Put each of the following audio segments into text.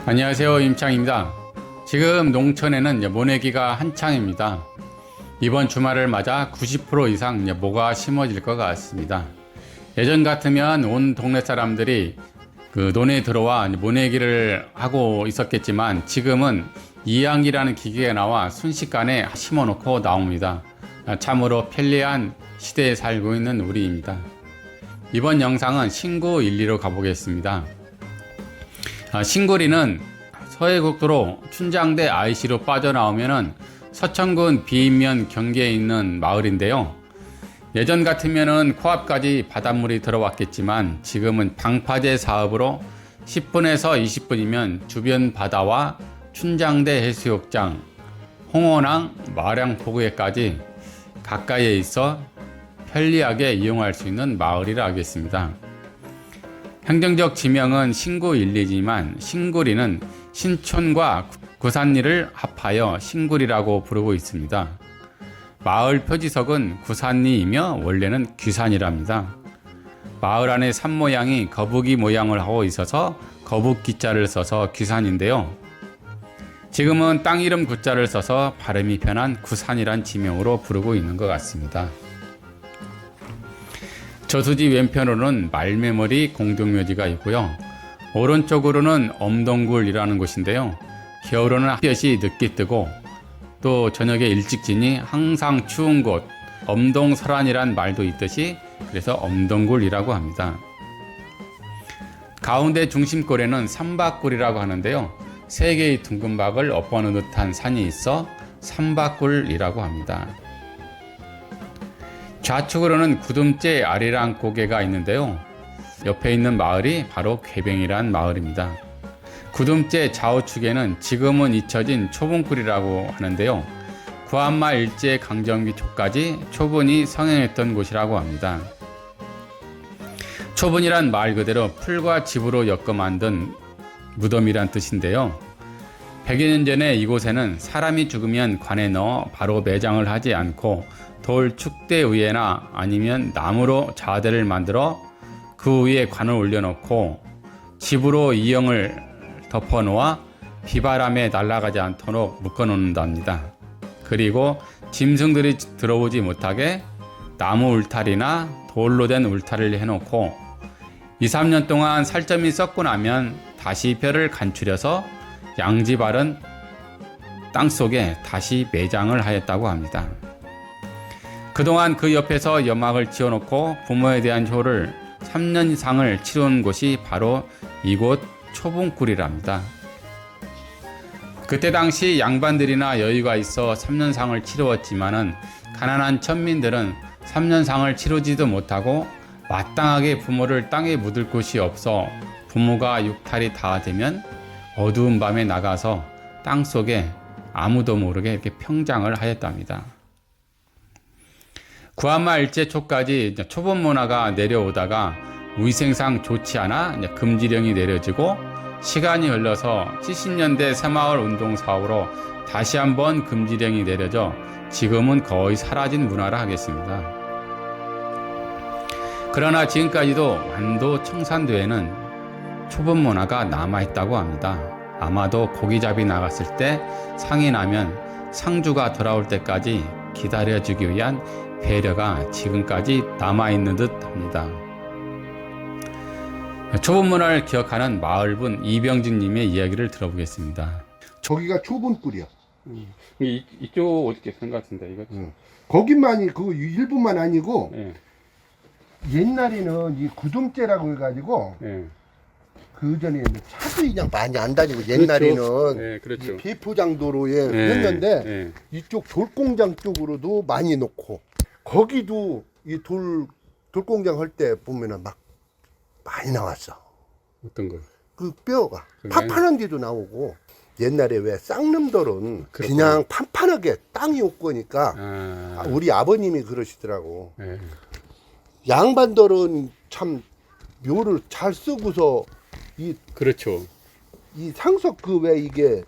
안녕하세요, 임창입니다. 지금 농촌에는 모내기가 한창입니다. 이번 주말을 맞아 90% 이상 모가 심어질 것 같습니다. 예전 같으면 온 동네 사람들이 그 논에 들어와 모내기를 하고 있었겠지만 지금은 이항기라는 기계가 나와 순식간에 심어 놓고 나옵니다. 참으로 편리한 시대에 살고 있는 우리입니다. 이번 영상은 신구 1, 2로 가보겠습니다. 신구리는 서해국도로 춘장대 IC로 빠져나오면은 서천군 비인면 경계에 있는 마을인데요. 예전 같으면은 코앞까지 바닷물이 들어왔겠지만 지금은 방파제 사업으로 10분에서 20분이면 주변 바다와 춘장대 해수욕장, 홍원항, 마량포구에까지 가까이에 있어 편리하게 이용할 수 있는 마을이라 하겠습니다. 행정적 지명은 신구 1, 2지만 신구리는 신촌과 구산리를 합하여 신구리라고 부르고 있습니다. 마을 표지석은 구산리이며 원래는 귀산이랍니다. 마을 안의 산 모양이 거북이 모양을 하고 있어서 거북기자를 써서 귀산인데요. 지금은 땅 이름 구자를 써서 발음이 편한 구산이란 지명으로 부르고 있는 것 같습니다. 저수지 왼편으로는 말매머리 공동묘지가 있고요. 오른쪽으로는 엄동굴이라는 곳인데요. 겨울에는 햇볕이 늦게 뜨고 또 저녁에 일찍 지니 항상 추운 곳, 엄동설안이란 말도 있듯이 그래서 엄동굴이라고 합니다. 가운데 중심골에는 삼박굴이라고 하는데요. 세 개의 둥근박을 엎어놓은 듯한 산이 있어 삼박굴이라고 합니다. 좌측으로는 구둠째 아리랑 고개가 있는데요. 옆에 있는 마을이 바로 궤병이란 마을입니다. 구둠째 좌우측에는 지금은 잊혀진 초분굴이라고 하는데요. 구한마 일제 강점기 초까지 초분이 성행했던 곳이라고 합니다. 초분이란 말 그대로 풀과 집으로 엮어 만든 무덤이란 뜻인데요. 100여 년 전에 이곳에는 사람이 죽으면 관에 넣어 바로 매장을 하지 않고 돌 축대 위에나 아니면 나무로 자대를 만들어 그 위에 관을 올려놓고 집으로 이형을 덮어놓아 비바람에 날아가지 않도록 묶어놓는답니다. 그리고 짐승들이 들어오지 못하게 나무 울타리나 돌로 된 울타리를 해놓고 2, 3년 동안 살점이 썩고 나면 다시 뼈를 간추려서 양지바른 땅속에 다시 매장을 하였다고 합니다. 그동안 그 옆에서 연막을 지어놓고 부모에 대한 효를 3년 이상을 치룬 곳이 바로 이곳 초분굴이랍니다. 그때 당시 양반들이나 여유가 있어 3년상을 치루었지만은 가난한 천민들은 3년상을 치르지도 못하고 마땅하게 부모를 땅에 묻을 곳이 없어 부모가 육탈이 다 되면 어두운 밤에 나가서 땅속에 아무도 모르게 이렇게 평장을 하였답니다. 구한마 일제 초까지 초분 문화가 내려오다가 위생상 좋지 않아 금지령이 내려지고 시간이 흘러서 70년대 새마을 운동 사업으로 다시 한번 금지령이 내려져 지금은 거의 사라진 문화라 하겠습니다. 그러나 지금까지도 완도 청산도에는 초분 문화가 남아있다고 합니다. 아마도 고기잡이 나갔을 때 상이 나면 상주가 돌아올 때까지 기다려주기 위한 배려가 지금까지 남아있는 듯 합니다. 초분 문화를 기억하는 마을분 이병진님의 이야기를 들어보겠습니다. 저기가 초분꿀이야. 이쪽 어디 있는 것 같은데 이거? 거기만이 그 일부만 아니고 예. 옛날에는 이 구둠째라고 해가지고 그 전에 차도 그냥 많이 안 다니고 옛날에는 네, 그렇죠. 이 비포장도로에 했는데 이쪽 돌공장 쪽으로도 많이 놓고 거기도 이 돌공장 할 때 보면은 막 많이 나왔어. 어떤 거? 그 뼈가 판판한 데도 나오고 옛날에 왜 쌍놈들은 그냥 판판하게 땅이 없으니까 우리 아버님이 그러시더라고. 양반들은 참 묘를 잘 쓰고서 그렇죠. 이 상석 그 왜 이게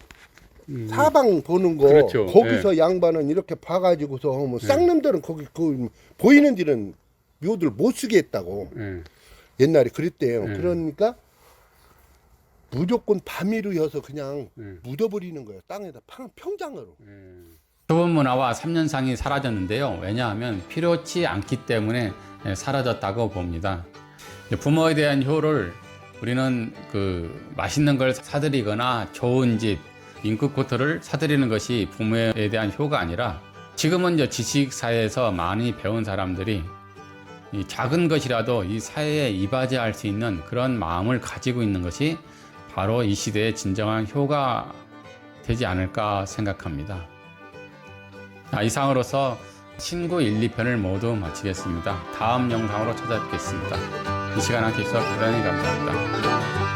사방 보는 거 그렇죠. 거기서 양반은 이렇게 봐가지고서 하면 쌍놈들은 거기 그 보이는 데는 묘들 못 쓰게 했다고 옛날에 그랬대요. 그러니까 무조건 밤이루여서 그냥 묻어버리는 거예요. 땅에다 평장으로. 초본 문화와 3년상이 사라졌는데요. 왜냐하면 필요치 않기 때문에 사라졌다고 봅니다. 부모에 대한 효를 우리는 맛있는 걸 사드리거나 좋은 집, 인기 코트를 사드리는 것이 부모에 대한 효가 아니라 지금은 이제 지식사회에서 많이 배운 사람들이 이 작은 것이라도 이 사회에 이바지할 수 있는 그런 마음을 가지고 있는 것이 바로 이 시대의 진정한 효가 되지 않을까 생각합니다. 이상으로서 신구 1, 2편을 모두 마치겠습니다. 다음 영상으로 찾아뵙겠습니다. 이 시간 함께 해주셔서 대단히 감사합니다.